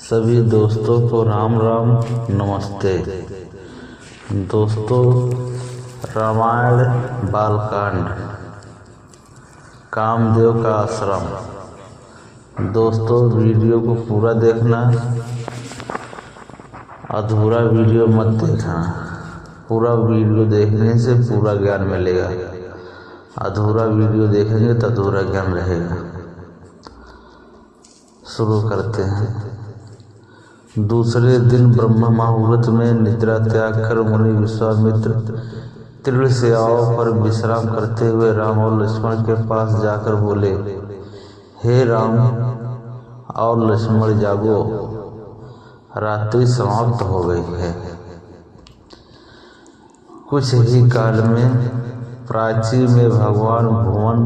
सभी दोस्तों को राम राम नमस्ते। दोस्तों, रामायण बालकांड कामदेव का आश्रम। दोस्तों, वीडियो को पूरा देखना, अधूरा वीडियो मत देखना। पूरा वीडियो देखने से पूरा ज्ञान मिलेगा, अधूरा वीडियो देखेंगे तो अधूरा ज्ञान रहेगा। शुरू करते हैं। दूसरे दिन ब्रह्म मुहूर्त में निद्रा त्याग कर मुनि विश्वामित्र तीर्ण सेवाओं पर विश्राम करते हुए राम और लक्ष्मण के पास जाकर बोले, हे राम और लक्ष्मण, जागो, रात्रि समाप्त हो गई है। कुछ ही काल में प्राची में भगवान भुवन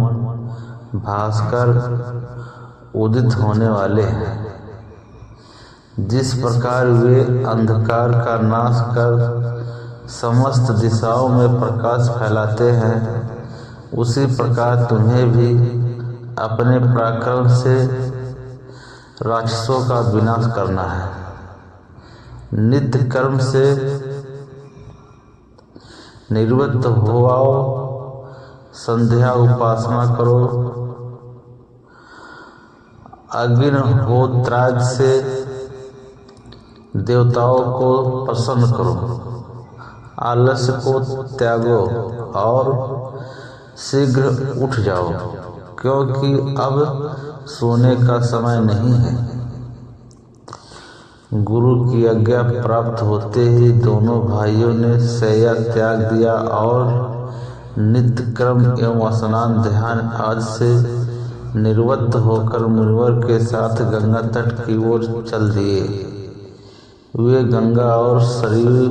भास्कर उदित होने वाले हैं। जिस प्रकार वे अंधकार का नाश कर समस्त दिशाओं में प्रकाश फैलाते हैं, उसी प्रकार तुम्हें भी अपने पराक्रम से राक्षसों का विनाश करना है। नित्य कर्म से निवृत्त हो आओ, संध्या उपासना करो, अग्निहोत्रादि से देवताओं को प्रसन्न करो, आलस्य को त्यागो और शीघ्र उठ जाओ, क्योंकि अब सोने का समय नहीं है। गुरु की आज्ञा प्राप्त होते ही दोनों भाइयों ने शैया त्याग दिया और नित्य कर्म एवं स्नान ध्यान आदि से निवृत्त होकर मुनिवर के साथ गंगा तट की ओर चल दिए। वे गंगा और सरयू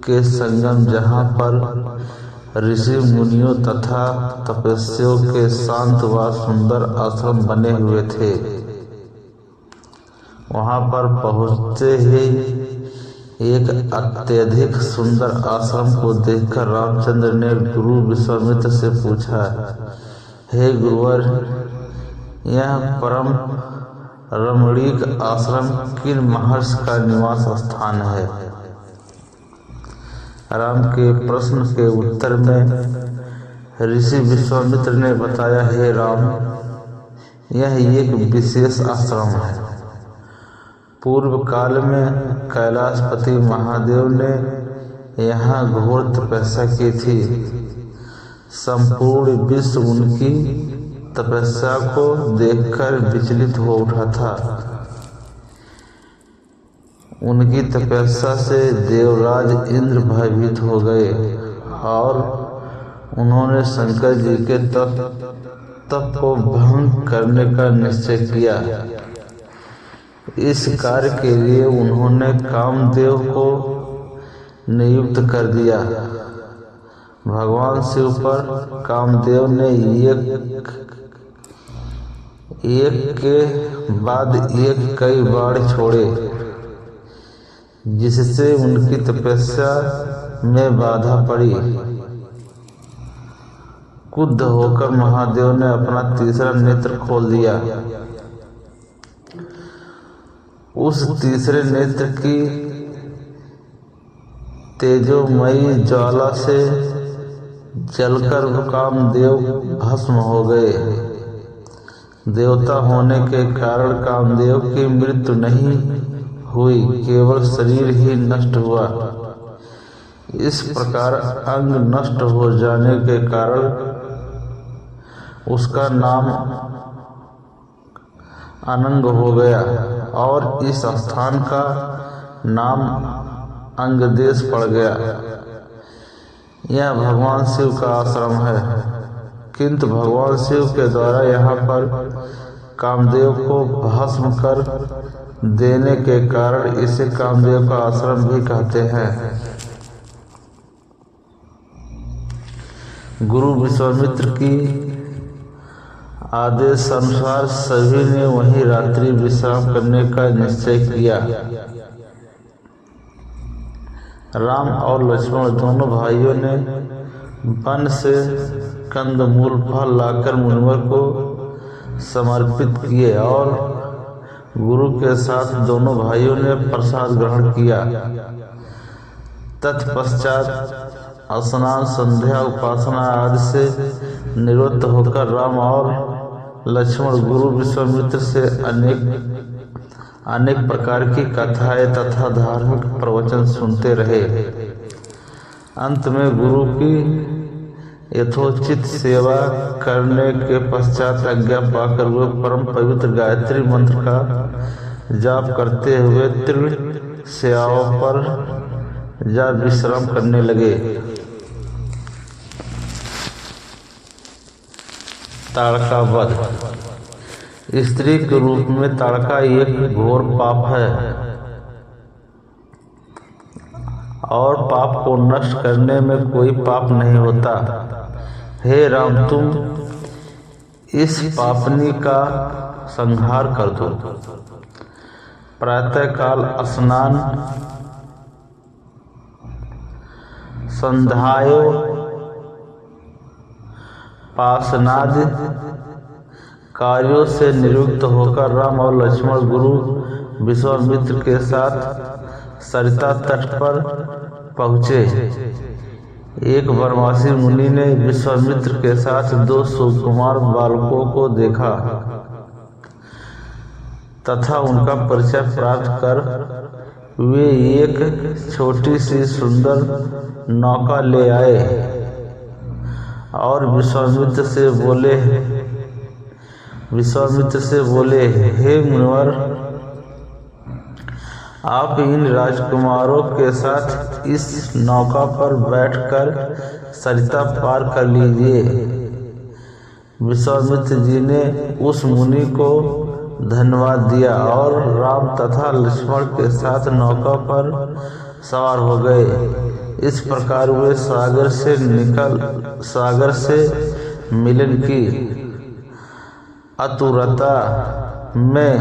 के संगम, जहाँ पर ऋषि मुनियों तथा तपस्वियों के शांत व सुंदर आश्रम बने हुए थे, वहाँ पर पहुँचते ही एक अत्यधिक सुंदर आश्रम को देखकर रामचंद्र ने गुरु विश्वामित्र से पूछा, हे गुरुवर, यह परम रमणीक आश्रम किन महर्षि का निवास स्थान है? राम के प्रश्न के उत्तर में ऋषि विश्वामित्र ने बताया, हे राम, यह एक विशेष आश्रम है। पूर्व काल में कैलाशपति महादेव ने यहाँ घोर तपस्या की थी। संपूर्ण विश्व उनकी तपस्या को देखकर विचलित हो उठा था। उनकी तपस्या से देवराज इंद्र भयभीत हो गए और उन्होंने शंकर जी के तप को भंग करने का निश्चय किया। इस कार्य के लिए उन्होंने कामदेव को नियुक्त कर दिया। भगवान शिव पर कामदेव ने एक के बाद एक कई बाण छोड़े, जिससे उनकी तपस्या में बाधा पड़ी। क्रुद्ध होकर महादेव ने अपना तीसरा नेत्र खोल दिया। उस तीसरे नेत्र की तेजोमयी ज्वाला से जलकर कामदेव भस्म हो गए। देवता होने के कारण कामदेव की मृत्यु नहीं हुई, केवल शरीर ही नष्ट हुआ। इस प्रकार अंग नष्ट हो जाने के कारण उसका नाम अनंग हो गया और इस स्थान का नाम अंगदेश पड़ गया। यह भगवान शिव का आश्रम है, किंतु भगवान शिव के द्वारा यहाँ पर कामदेव को भस्म कर देने के कारण इसे कामदेव का आश्रम भी कहते हैं। गुरु विश्वामित्र की आदेश अनुसार सभी ने वहीं रात्रि विश्राम करने का निश्चय किया। राम और लक्ष्मण दोनों भाइयों ने वन से कंदमूल फल लाकर मुनिवर को समर्पित किए और गुरु के साथ दोनों भाइयों ने प्रसाद ग्रहण किया। तत्पश्चात स्नान, संध्या, उपासना आदि से निवृत्त होकर राम और लक्ष्मण गुरु विश्वामित्र से अनेक प्रकार की कथाएं तथा धार्मिक प्रवचन सुनते रहे। अंत में गुरु की यथोचित सेवा करने के पश्चात आज्ञा पाकर वे परम पवित्र गायत्री मंत्र का जाप करते हुए तीर्ण शैयाओं पर जा विश्राम करने लगे। ताड़का वध। स्त्री के रूप में ताड़का एक घोर पाप है और पाप को नष्ट करने में कोई पाप नहीं होता। हे राम, तुम इस पापनी का संहार कर दो। प्रातः काल स्नान, संध्यायो पासनादि कार्यों से निवृत्त होकर राम और लक्ष्मण गुरु विश्वामित्र के साथ सरिता तट पर पहुँचे। एक वनवासी मुनि ने विश्वामित्र के साथ 2 सुकुमार बालकों को देखा तथा उनका परिचय प्राप्त कर वे एक छोटी सी सुंदर नौका ले आए और विश्वामित्र से बोले, हे मुनिवर, आप इन राजकुमारों के साथ इस नौका पर बैठकर सरिता पार कर लीजिए। विश्वामित्र जी ने उस मुनि को धन्यवाद दिया और राम तथा लक्ष्मण के साथ नौका पर सवार हो गए। इस प्रकार वे सागर से मिलन की आतुरता में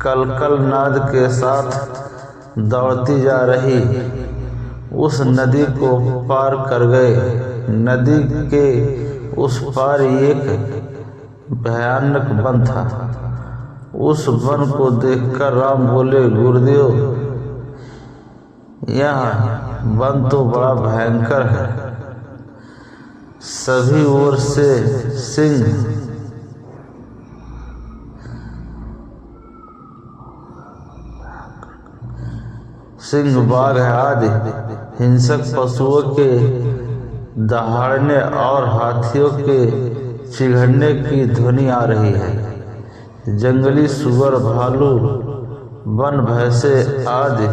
कलकल नाद के साथ दौड़ती जा रही उस नदी को पार कर गए। नदी के उस पार एक भयानक वन था। उस वन को देखकर राम बोले, गुरुदेव, यह वन तो बड़ा भयंकर है। सभी ओर से सिंह, बाघ आदि हिंसक पशुओं के दहाड़ने और हाथियों के चिघड़ने की ध्वनि आ रही है। जंगली सुअर, भालू, वन भैंसे आदि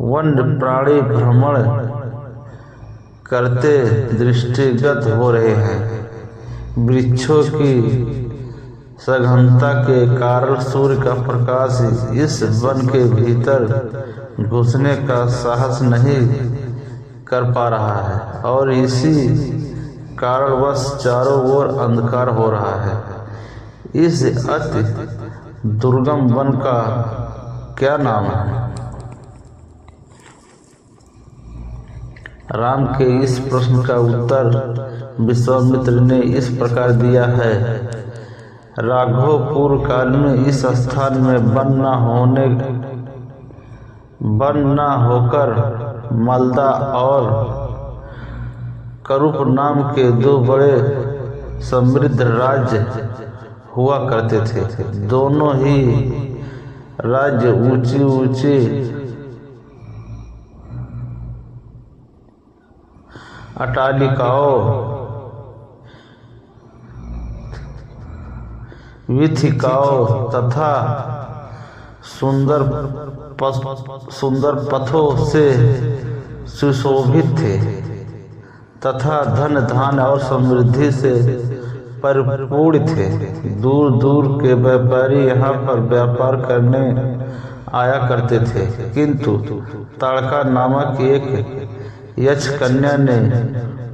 वन्य प्राणी भ्रमण करते दृष्टिगत हो रहे हैं। वृक्षों की सघनता के कारण सूर्य का प्रकाश इस वन के भीतर घुसने का साहस नहीं कर पा रहा है और इसी कारणवश चारों ओर अंधकार हो रहा है। इस अति दुर्गम वन का क्या नाम है? राम के इस प्रश्न का उत्तर विश्वामित्र ने इस प्रकार दिया है। राघव, पूर्व काल में इस स्थान में वन न होकर मलदा और करूप नाम के 2 बड़े समृद्ध राज्य हुआ करते थे। दोनों ही राज्य ऊंची ऊंची अट्टालिकाओं, वीथिकाओं तथा सुंदर पथों से सुशोभित थे तथा धन धान्य और समृद्धि से परिपूर्ण थे। दूर दूर के व्यापारी यहाँ पर व्यापार करने आया करते थे, किंतु ताड़का नामक एक यक्ष कन्या ने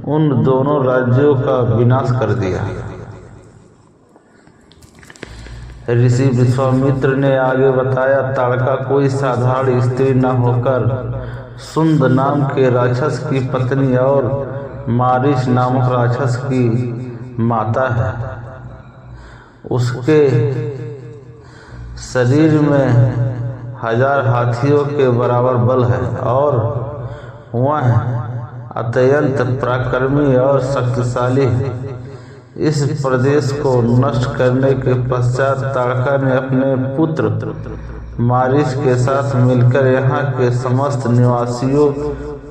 उन दोनों राज्यों का विनाश कर दिया। ऋषि विश्वामित्र ने आगे बताया, ताड़का कोई साधारण स्त्री न होकर सुंद नाम के राक्षस की पत्नी और मारीच नामक राक्षस की माता है। उसके शरीर में 1000 हाथियों के बराबर बल है और वह अत्यंत पराक्रमी और शक्तिशाली है। इस प्रदेश को नष्ट करने के पश्चात ताड़का ने अपने पुत्र मारीच के साथ मिलकर यहाँ के समस्त निवासियों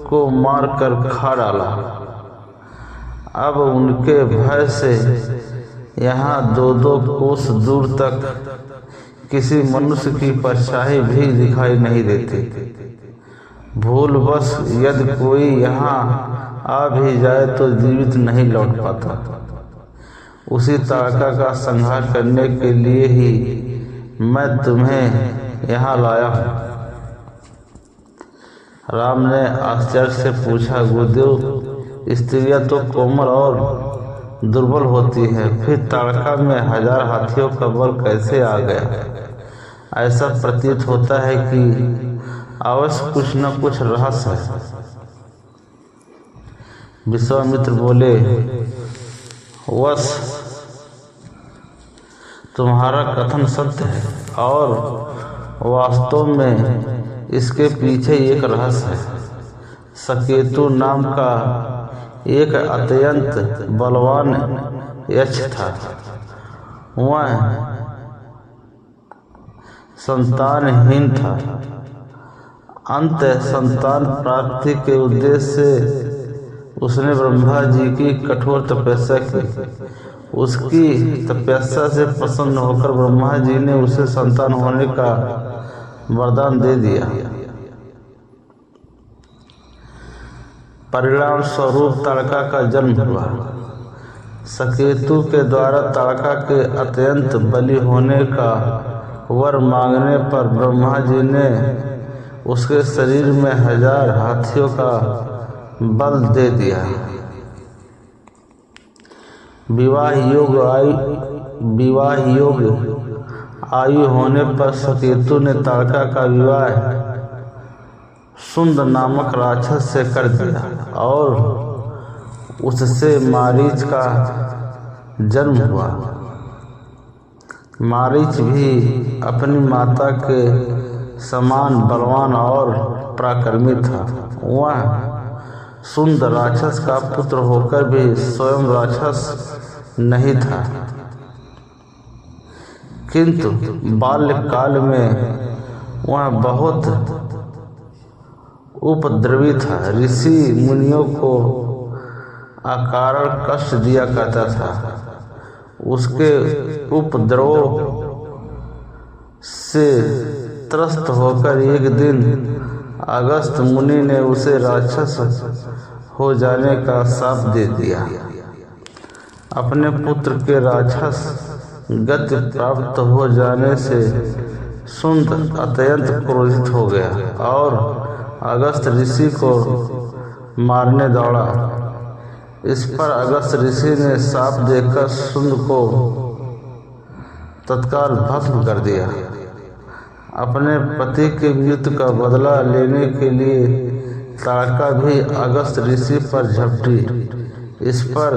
को मारकर खा डाला। अब उनके भय से यहाँ 2-2 कोस दूर तक किसी मनुष्य की परछाई भी दिखाई नहीं देती। भूलवश यदि कोई यहाँ आ भी जाए तो जीवित नहीं लौट पाता। उसी ताड़का का संहार करने के लिए ही मैं तुम्हें यहाँ लाया हूँ। राम ने आश्चर्य से पूछा, गुरुदेव, स्त्रियां तो कोमल और दुर्बल होती हैं, फिर ताड़का में 1000 हाथियों का बल कैसे आ गया? ऐसा प्रतीत होता है कि अवश्य कुछ न कुछ रहस्य है। विश्वामित्र बोले, वश तुम्हारा कथन सत्य है और वास्तव में इसके पीछे एक रहस्य है। सकेतु नाम का एक अत्यंत बलवान यक्ष था। वह संतानहीन था। अंत संतान प्राप्ति के उद्देश्य से उसने ब्रह्मा जी की कठोर तपस्या की। उसकी तपस्या से प्रसन्न होकर ब्रह्मा जी ने उसे संतान होने का वरदान दे दिया। परिणाम स्वरूप ताड़का का जन्म हुआ। सकेतु के द्वारा ताड़का के अत्यंत बली होने का वर मांगने पर ब्रह्मा जी ने उसके शरीर में 1000 हाथियों का बल दे दिया। विवाह योग आयु होने पर सकेतु ने ताड़का का विवाह सुंद नामक राक्षस से कर दिया और उससे मारीच का जन्म हुआ। मारीच भी अपनी माता के समान बलवान और पराक्रमी था। वह सुंद राक्षस का पुत्र होकर भी स्वयं राक्षस नहीं था, किंतु बाल्यकाल में वह बहुत उपद्रवी था। ऋषि मुनियों को अकारण कष्ट दिया करता था। उसके उपद्रव से त्रस्त होकर एक दिन अगस्त मुनि ने उसे राक्षस हो जाने का शाप दे दिया। अपने पुत्र के राक्षस गति प्राप्त हो जाने से सुंद अत्यंत क्रोधित हो गया और अगस्त ऋषि को मारने दौड़ा। इस पर अगस्त ऋषि ने शाप देकर सुंद को तत्काल भस्म कर दिया। अपने पति के मृत्यु का बदला लेने के लिए ताड़का भी अगस्त ऋषि पर झपटी। इस पर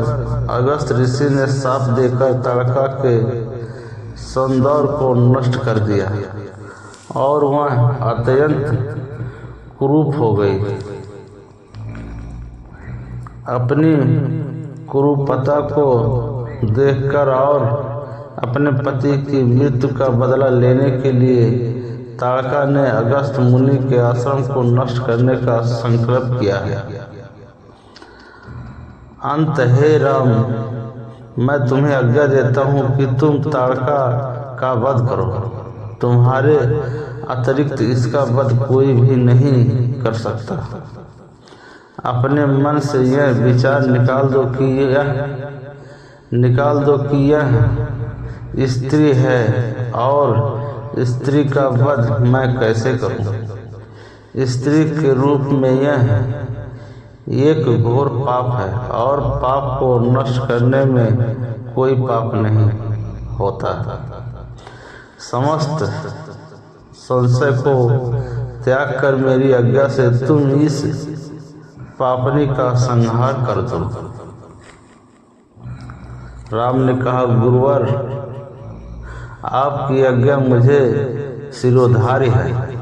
अगस्त ऋषि ने शाप देकर ताड़का के सौंदर्य को नष्ट कर दिया और वह अत्यंत कुरूप हो गई। अपनी कुरूपता को देखकर और अपने पति की मृत्यु का बदला लेने के लिए ताड़का ने अगस्त मुनि के आश्रम को नष्ट करने का संकल्प किया है। अंत हे राम, मैं तुम्हें आज्ञा देता हूँ कि तुम ताड़का का वध करो। तुम्हारे अतिरिक्त इसका वध कोई भी नहीं कर सकता। अपने मन से यह विचार निकाल दो कि यह स्त्री है और स्त्री का वध मैं कैसे करूं। स्त्री के रूप में यह एक घोर पाप है और पाप को नष्ट करने में कोई पाप नहीं होता। समस्त संशय को त्याग कर मेरी आज्ञा से तुम इस पापनी का संहार कर दो। राम ने कहा, गुरुवर, आपकी आज्ञा मुझे शिरोधार्य है।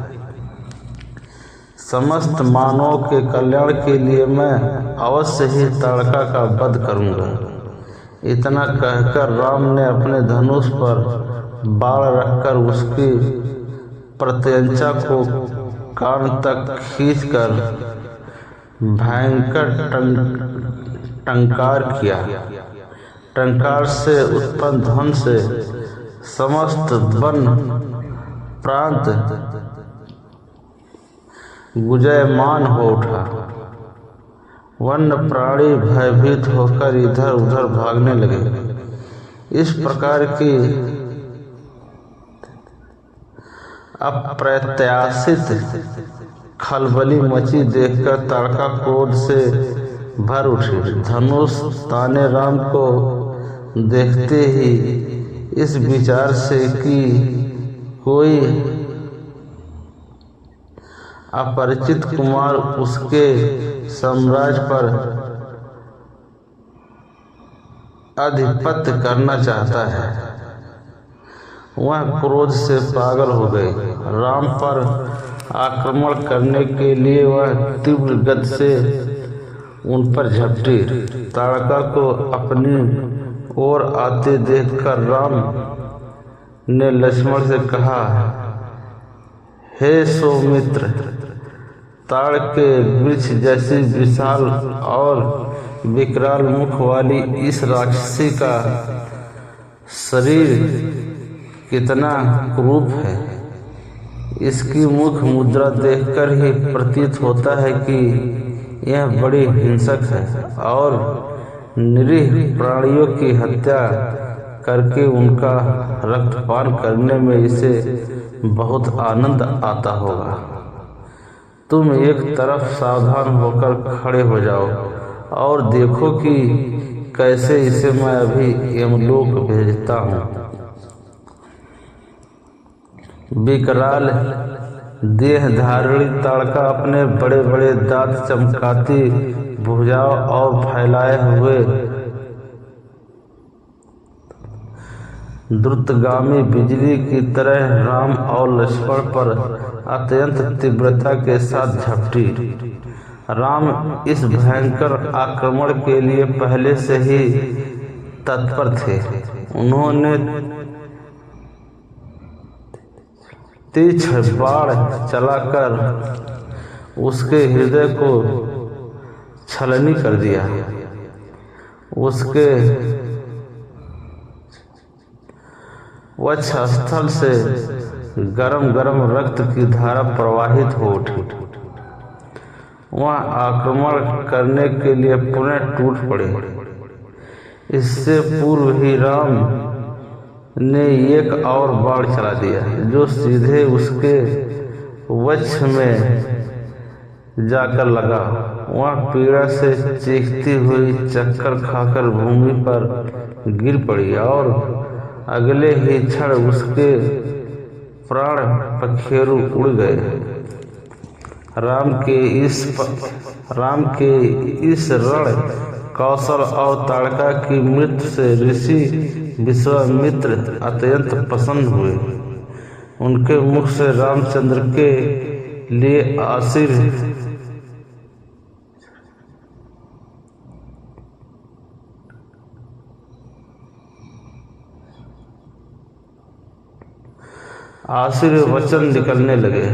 समस्त मानवों के कल्याण के लिए मैं अवश्य ही ताड़का का वध करूंगा। इतना कहकर राम ने अपने धनुष पर बाण रखकर उसकी प्रत्यंचा को कान तक खींचकर भयंकर टंकार किया। टंकार से उत्पन्न ध्वनि से समस्त वन प्रांत गुंजयमान हो उठा। वन्य प्राणी भयभीत होकर इधर उधर भागने लगे। इस प्रकार की अप्रत्याशित खलबली मची देखकर ताड़का क्रोध से भर उठी। धनुष ताने राम को देखते ही इस विचार से कि कोई अपरिचित कुमार उसके साम्राज्य पर आधिपत्य करना चाहता है, वह क्रोध से पागल हो गए। राम पर आक्रमण करने के लिए वह तीव्र गति से उन पर झपटी। ताड़का को अपनी ओर आते देखकर राम ने लक्ष्मण से कहा, हे सौमित्र, ताड़ के वृक्ष जैसी विशाल और विकराल मुख वाली इस राक्षसी का शरीर कितना क्रूर है। इसकी मुख मुद्रा देखकर ही प्रतीत होता है कि यह बड़ी हिंसक है और निरीह प्राणियों की हत्या करके उनका रक्तपान करने में इसे बहुत आनंद आता होगा। तुम एक तरफ सावधान होकर खड़े हो जाओ और देखो कि कैसे इसे मैं अभी यमलोक भेजता हूँ। विकराल देह धारिणी ताड़का अपने बड़े बड़े दांत, चमकाती भुजाओं और फैलाए हुए द्रुतगामी बिजली की तरह राम और लक्ष्मण पर अत्यंत तीव्रता के साथ झपटी। राम इस भयंकर आक्रमण के लिए पहले से ही तत्पर थे। उन्होंने तीक्ष्ण बाण चलाकर उसके हृदय को छलनी कर दिया। उसके वक्षस्थल से गरम गरम रक्त की धारा प्रवाहित हो उठी। वह आक्रमण करने के लिए पुनः टूट पड़े। इससे पूर्व ही राम ने एक और बाण चला दिया जो सीधे उसके वक्ष में जाकर लगा। वह पीड़ा से चीखती हुई चक्कर खाकर भूमि पर गिर पड़ी और अगले ही क्षण उसके प्राण पखेरु उड़ गए। राम के इस रण कौशल और ताड़का की मृत्यु से ऋषि विश्वामित्र अत्यंत प्रसन्न हुए। उनके मुख से रामचंद्र के लिए आशीर्वचन निकलने लगे।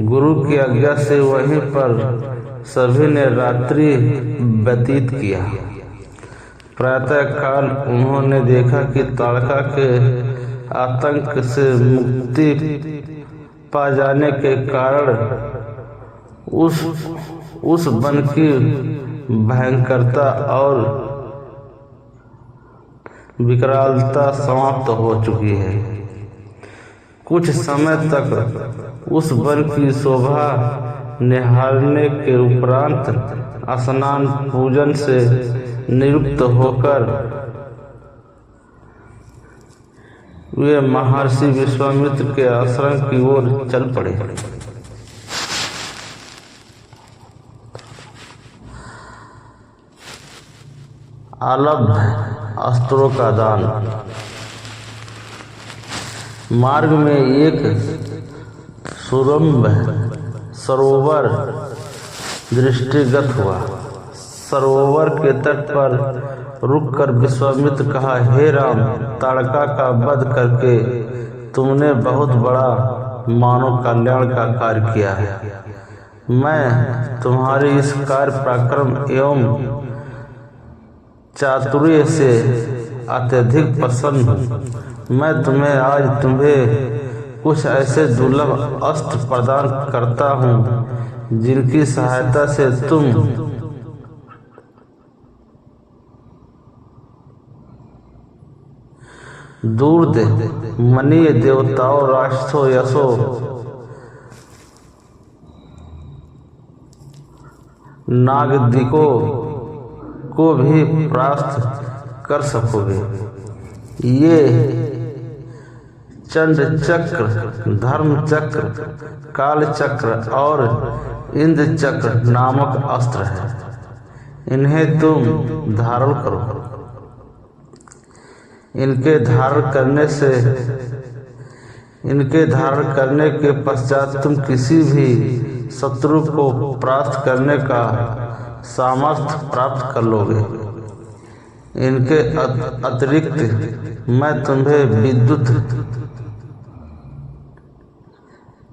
गुरु की आज्ञा से वहीं पर सभी ने रात्रि व्यतीत किया। प्रातः काल उन्होंने देखा कि ताड़का के आतंक से मुक्ति पा जाने के कारण उस वन की भयंकरता और विकरालता समाप्त हो चुकी है। कुछ समय तक उस वन की शोभा निहारने के उपरांत स्नान पूजन से निवृत्त होकर वे महर्षि विश्वामित्र के आश्रम की ओर चल पड़े। अलब्ध अस्त्रों का दान। मार्ग में एक सुरम्य सरोवर दृष्टिगत हुआ। सरोवर के तट पर रुककर विश्वामित्र कहा, हे राम, ताड़का का वध करके तुमने बहुत बड़ा मानव कल्याण का कार्य किया है। मैं तुम्हारे इस कार्य पराक्रम एवं चातुर्य से अत्यधिक प्रसन्न हूँ। मैं तुम्हें कुछ ऐसे दुर्लभ अस्त्र प्रदान करता हूँ जिनकी सहायता से तुम दूर दे मनीय देवताओं, राक्षसों, यशो नागदिकों को भी परास्त कर सकोगे। ये चंड चक्र, धर्म चक्र, काल चक्र और इंद्र चक्र नामक अस्त्र है। इन्हें तुम धारण करो। इनके धारण करने के पश्चात तुम किसी भी शत्रु को परास्त करने का सामर्थ्य प्राप्त कर लोगे। इनके अतिरिक्त मैं तुम्हें विद्युत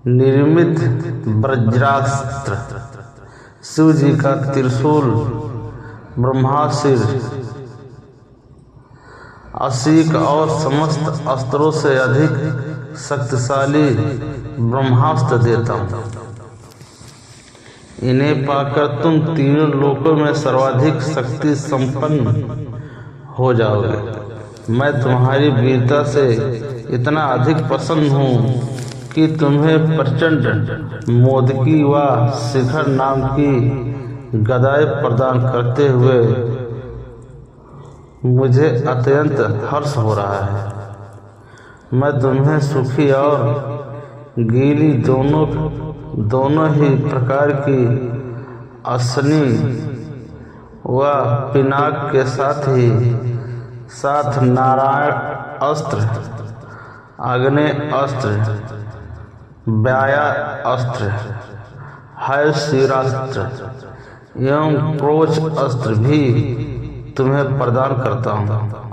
निर्मित वज्रास्त्र, शिव जी का त्रिशूल, ब्रह्मास्त्र, असीक और समस्त अस्त्रों से अधिक शक्तिशाली ब्रह्मास्त्र देता हूँ। इन्हें पाकर तुम तीनों लोकों में सर्वाधिक शक्ति संपन्न हो जाओगे। मैं तुम्हारी वीरता से इतना अधिक प्रसन्न हूँ कि तुम्हें प्रचंड मोदकी व शिखर नाम की गदाएं प्रदान करते हुए मुझे अत्यंत हर्ष हो रहा है। मैं तुम्हें सुखी और गीली दोनों ही प्रकार की असनी व पिनाक के साथ नारायण अस्त्र, अग्नि अस्त्र, व्याया अस्त्र, हयशिरास्त्र एवं क्रोच अस्त्र भी तुम्हें प्रदान करता हूँ।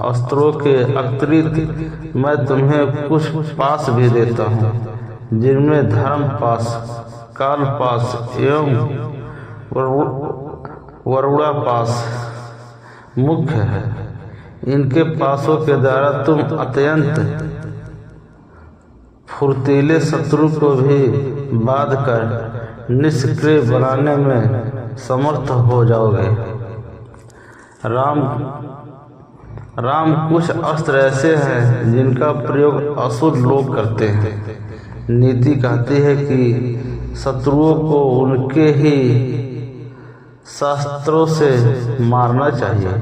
अस्त्रों के अतिरिक्त मैं तुम्हें कुछ पास भी देता हूँ जिनमें धर्म पास, काल पास एवं वरुणा पास मुख्य है। इनके पासों के द्वारा तुम अत्यंत फुर्तीले शत्रु को भी बाध कर निष्क्रिय बनाने में समर्थ हो जाओगे। राम कुछ अस्त्र ऐसे हैं जिनका प्रयोग असुर लोग करते हैं। नीति कहती है कि शत्रुओं को उनके ही शस्त्रों से मारना चाहिए।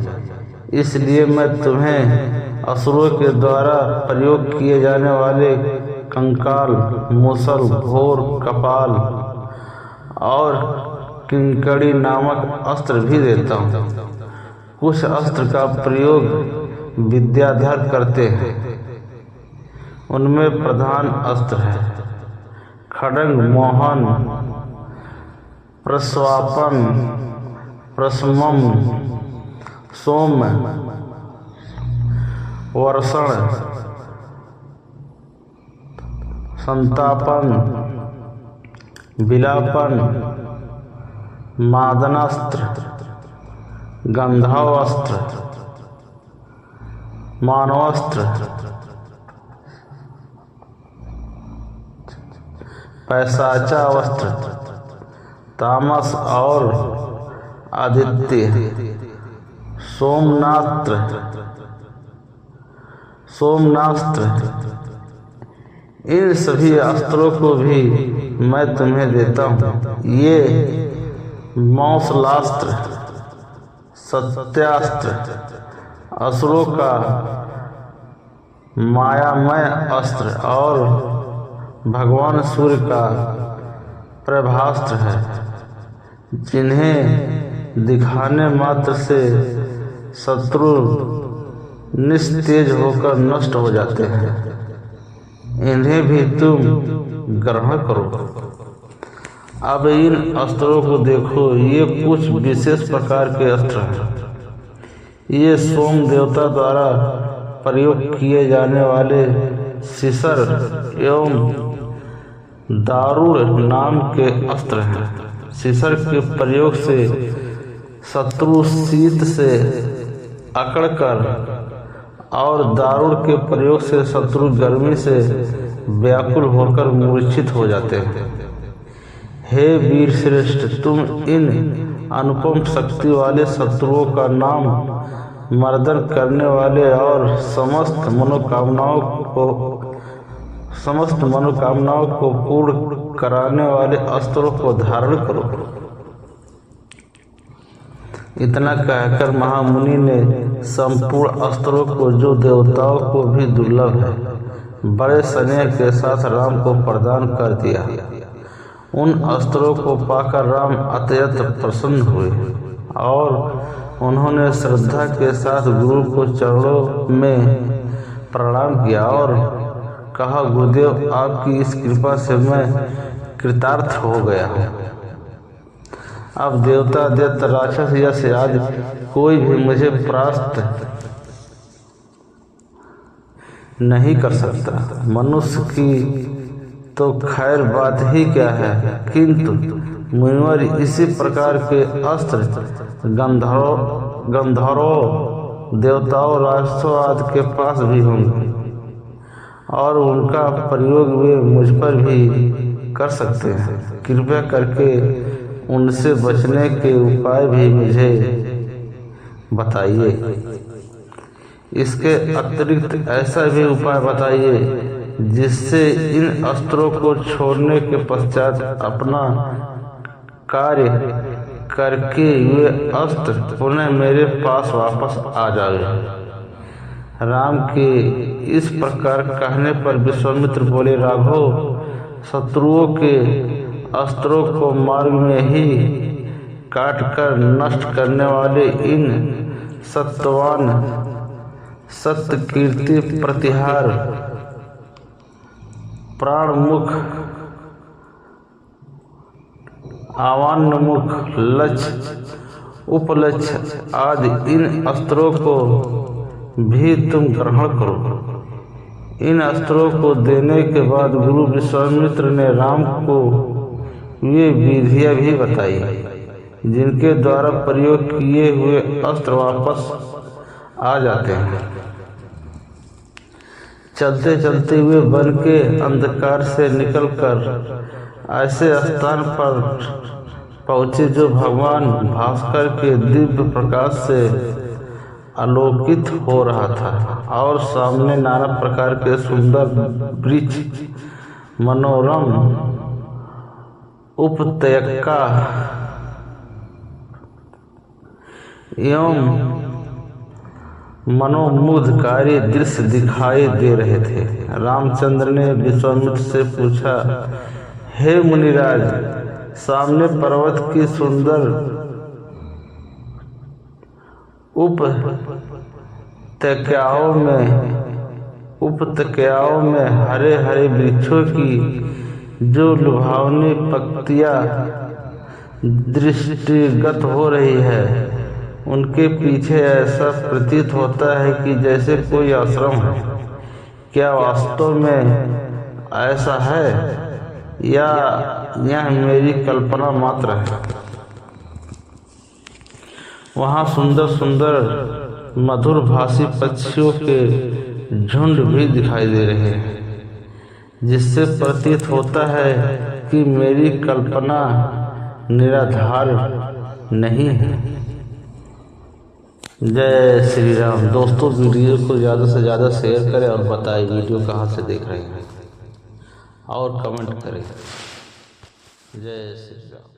इसलिए मैं तुम्हें असुरों के द्वारा प्रयोग किए जाने वाले कंकाल, मुसल, घोर, कपाल और किंकड़ी नामक अस्त्र भी देता हूँ। कुछ अस्त्र का प्रयोग विद्याधर करते हैं। उनमें प्रधान अस्त्र है खड्ग, मोहन, प्रस्वापन, प्रशमन, सौम्य, वर्षण, संतापन, विलापन, मादनास्त्र, गंधर्वास्त्र, मानवास्त्र, पैशाचास्त्र, तामस और आदित्य, सोमनास्त्र। इन सभी अस्त्रों को भी मैं तुम्हें देता हूँ। ये मौसलास्त्र, सत्यास्त्र, असुरों का मायामय अस्त्र और भगवान सूर्य का प्रभास्त्र है, जिन्हें दिखाने मात्र से शत्रु निस्तेज होकर नष्ट हो जाते हैं। इन्हें भी तुम ग्रहण करो। अब इन अस्त्रों को देखो, ये कुछ विशेष प्रकार के अस्त्र हैं। ये सोम देवता द्वारा प्रयोग किए जाने वाले सीसर एवं दारुण नाम के अस्त्र हैं। सीसर के प्रयोग से शत्रु शीत से अकड़कर और दारुण के प्रयोग से शत्रु गर्मी से व्याकुल होकर मूर्छित हो जाते हैं। हे वीर श्रेष्ठ, तुम इन अनुपम शक्ति वाले शत्रुओं का नाम मर्दन करने वाले और समस्त मनोकामनाओं को पूर्ण कराने वाले अस्त्रों को धारण करो। इतना कहकर महामुनि ने संपूर्ण अस्त्रों को, जो देवताओं को भी दुर्लभ है, बड़े स्नेह के साथ राम को प्रदान कर दिया। उन अस्त्रों को पाकर राम अत्यंत प्रसन्न हुए और उन्होंने श्रद्धा के साथ गुरु को चरणों में प्रणाम किया और कहा, गुरुदेव, आपकी इस कृपा से मैं कृतार्थ हो गया हूँ। अब देवता, दैत्य, राक्षस या आदि कोई भी मुझे परास्त नहीं कर सकता। मनुष्य की तो खैर बात ही क्या है, किंतु मुनिवर इसी प्रकार के अस्त्र गंधर्वों, देवताओं, राक्षसों आदि के पास भी होंगे और उनका प्रयोग वे मुझ पर भी कर सकते हैं। कृपया करके उनसे बचने के उपाय भी मुझे बताइए। इसके अतिरिक्त ऐसा भी उपाय बताइए जिससे इन अस्त्रों को छोड़ने के पश्चात अपना कार्य करके वे अस्त्र पुनः मेरे पास वापस आ जाए। राम के इस प्रकार कहने पर विश्वामित्र बोले, राघव, शत्रुओं के अस्त्रों को मार्ग में ही काटकर नष्ट करने वाले इन सत्यवान, सत्य कीर्ति, प्रतिहार, प्राणमुख, आवान्मुख, लक्ष्य, उपलक्ष्य आदि इन अस्त्रों को भी तुम ग्रहण करो। इन अस्त्रों को देने के बाद गुरु विश्वामित्र ने राम को वे विधियां भी बताई जिनके द्वारा प्रयोग किए हुए अस्त्र वापस आ जाते हैं। चलते चलते हुए वन के अंधकार से निकलकर ऐसे स्थान पर पहुँचे जो भगवान भास्कर के दिव्य प्रकाश से आलोकित हो रहा था और सामने नाना प्रकार के सुंदर वृक्ष, मनोरम उपत्यका एवं मनोमुग्धकारी दृश्य दिखाई दे रहे थे। रामचंद्र ने विश्वामित्र से पूछा, हे मुनिराज, सामने पर्वत की सुंदर उपत्यकाओं में हरे हरे वृक्षों की जो लुभावनी पत्तियां दृष्टिगत हो रही है, उनके पीछे ऐसा प्रतीत होता है कि जैसे कोई आश्रम है। क्या वास्तव में ऐसा है या यह मेरी कल्पना मात्र है? वहाँ सुंदर सुंदर मधुर भाषी पक्षियों के झुंड भी दिखाई दे रहे हैं, जिससे प्रतीत होता है कि मेरी कल्पना निराधार नहीं है। जय श्री राम। दोस्तों, वीडियो को ज़्यादा से ज़्यादा शेयर करें और बताएं वीडियो कहाँ से देख रहे हैं और कमेंट करें। जय श्री राम।